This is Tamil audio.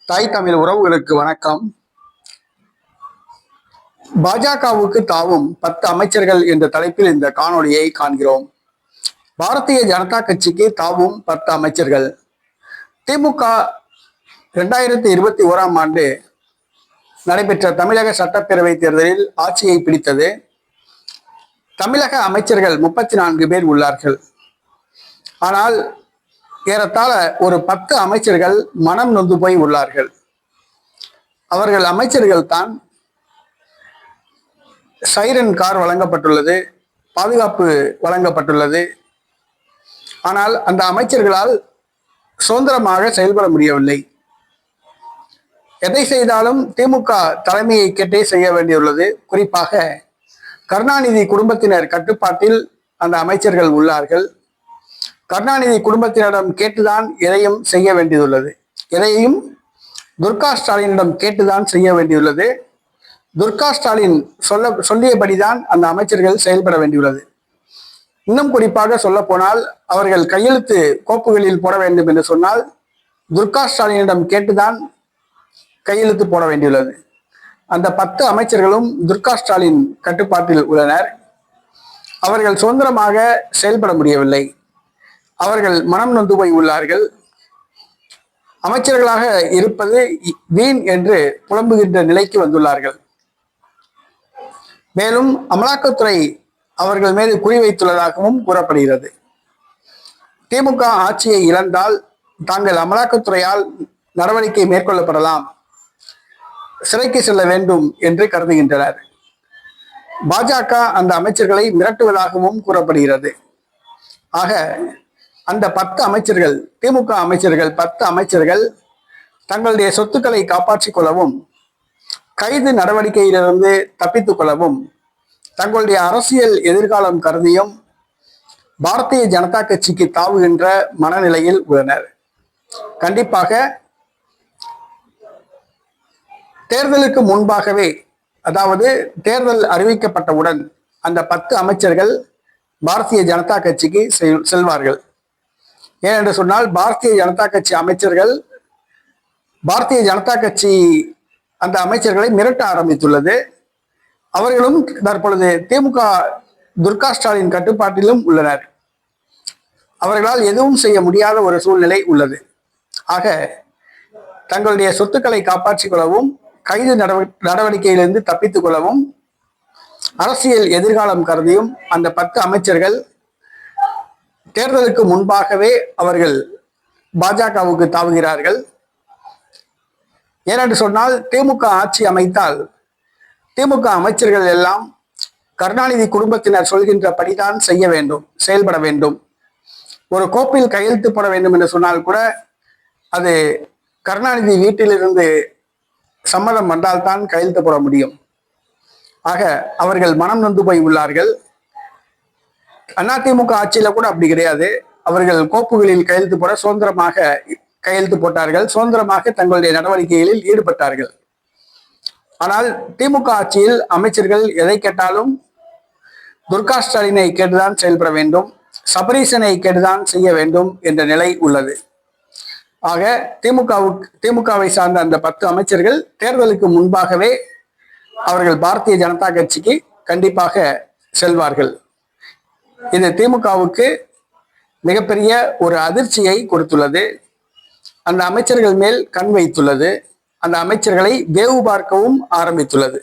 தாய் தமிழ் உறவுகளுக்கு வணக்கம். பாஜகவுக்கு தாவும் 10 அமைச்சர்கள் என்ற தலைப்பில் இந்த காணொளியை காண்கிறோம். பாரதிய ஜனதா கட்சிக்கு தாவும் 10 அமைச்சர்கள். திமுக 2021ஆம் ஆண்டு நடைபெற்ற தமிழக சட்டப்பேரவை தேர்தலில் ஆட்சியை பிடித்தது. தமிழக அமைச்சர்கள் 34 பேர் உள்ளார்கள். ஆனால் ஏறத்தாழ ஒரு 10 அமைச்சர்கள் மனம் நொந்து போய் உள்ளார்கள். அவர்கள் அமைச்சர்கள் தான். சைரன் கார் வழங்கப்பட்டுள்ளது, பாதுகாப்பு வழங்கப்பட்டுள்ளது. ஆனால் அந்த அமைச்சர்களால் சுதந்திரமாக செயல்பட முடியவில்லை. எதை செய்தாலும் திமுக தலைமையை கேட்டே செய்ய வேண்டியுள்ளது. குறிப்பாக கருணாநிதி குடும்பத்தினர் கட்டுப்பாட்டில் அந்த அமைச்சர்கள் உள்ளார்கள். கருணாநிதி குடும்பத்தினரிடம் கேட்டுதான் எதையும் செய்ய வேண்டியுள்ளது. எதையும் துர்கா ஸ்டாலினிடம் கேட்டுதான் செய்ய வேண்டியுள்ளது. துர்கா ஸ்டாலின் சொல்லியபடிதான் அந்த அமைச்சர்கள் செயல்பட வேண்டியுள்ளது. இன்னும் குறிப்பாக சொல்ல போனால், அவர்கள் கையெழுத்து கோப்புகளில் போட வேண்டும் என்று சொன்னால் துர்கா ஸ்டாலினிடம் கேட்டுதான் கையெழுத்து போட வேண்டியுள்ளது. அந்த 10 அமைச்சர்களும் துர்கா ஸ்டாலின் கட்டுப்பாட்டில் உள்ளனர். அவர்கள் சுதந்திரமாக செயல்பட முடியவில்லை. அவர்கள் மனம் நொந்து போய் உள்ளார்கள். அமைச்சர்களாக இருப்பது வீண் என்று புலம்புகின்ற நிலைக்கு வந்துள்ளார்கள். மேலும் அமலாக்கத்துறை அவர்கள் மீது குறிவைத்துள்ளதாகவும் கூறப்படுகிறது. திமுக ஆட்சியை இழந்தால் தாங்கள் அமலாக்கத்துறையால் நடவடிக்கை மேற்கொள்ளப்படலாம், சிறைக்கு செல்ல வேண்டும் என்று கருதுகின்றனர். பாஜக அந்த அமைச்சர்களை மிரட்டுவதாகவும் கூறப்படுகிறது. ஆக அந்த 10 அமைச்சர்கள், திமுக அமைச்சர்கள் 10 அமைச்சர்கள் தங்களுடைய சொத்துக்களை காப்பாற்றிக் கொள்ளவும், கைது நடவடிக்கையிலிருந்து தப்பித்துக் கொள்ளவும், தங்களுடைய அரசியல் எதிர்காலம் கருதியும் பாரதிய ஜனதா கட்சிக்கு தாவுகின்ற மனநிலையில் உள்ளனர். கண்டிப்பாக தேர்தலுக்கு முன்பாகவே, அதாவது தேர்தல் அறிவிக்கப்பட்டவுடன் அந்த 10 அமைச்சர்கள் பாரதிய ஜனதா கட்சிக்கு செல்வார்கள். ஏனென்று சொன்னால், பாரதிய ஜனதா கட்சி அமைச்சர்கள், பாரதிய ஜனதா கட்சி அந்த அமைச்சர்களை மிரட்ட ஆரம்பித்துள்ளது. அவர்களும் தற்பொழுது திமுக துர்கா ஸ்டாலின் கட்டுப்பாட்டிலும் உள்ளனர். அவர்களால் எதுவும் செய்ய முடியாத ஒரு சூழ்நிலை உள்ளது. ஆக தங்களுடைய சொத்துக்களை காப்பாற்றிக் கொள்ளவும், கைது நடவடிக்கையிலிருந்து தப்பித்துக் கொள்ளவும், அரசியல் எதிர்காலம் கருதியும் அந்த 10 அமைச்சர்கள் தேர்தலுக்கு முன்பாகவே அவர்கள் பாஜகவுக்கு தாவுகிறார்கள். ஏனென்று சொன்னால், திமுக ஆட்சி அமைத்தால் திமுக அமைச்சர்கள் எல்லாம் கருணாநிதி குடும்பத்தினர் சொல்கின்றபடிதான் செய்ய வேண்டும், செயல்பட வேண்டும். ஒரு கோப்பில் கையெழுத்து போட வேண்டும் என்று சொன்னால் கூட அது கருணாநிதி வீட்டிலிருந்து சம்மதம் வந்தால்தான் கையெழுத்து போட முடியும். ஆக அவர்கள் மனம் நொந்து போய் உள்ளார்கள். அதிமுக ஆட்சியில கூட அப்படி கிடையாது. அவர்கள் கோப்புகளில் கையெழுத்து போட சுதந்திரமாக கையெழுத்து போட்டார்கள், சுதந்திரமாக தங்களுடைய நடவடிக்கைகளில் ஈடுபட்டார்கள். ஆனால் திமுக ஆட்சியில் அமைச்சர்கள் எதை கேட்டாலும் துர்கா ஸ்டாலினை கேட்டுதான் செயல்பட வேண்டும், சபரீசனை கேட்டுதான் செய்ய வேண்டும் என்ற நிலை உள்ளது. ஆக திமுகவை சார்ந்த அந்த 10 அமைச்சர்கள் தேர்தலுக்கு முன்பாகவே அவர்கள் பாரதிய ஜனதா கட்சிக்கு கண்டிப்பாக செல்வார்கள். இது திமுகவுக்கு மிகப்பெரிய ஒரு அதிர்ச்சியை கொடுத்துள்ளது. அந்த அமைச்சர்கள் மேல் கண் வைத்துள்ளது. அந்த அமைச்சர்களை வேவு பார்க்கவும் ஆரம்பித்துள்ளது.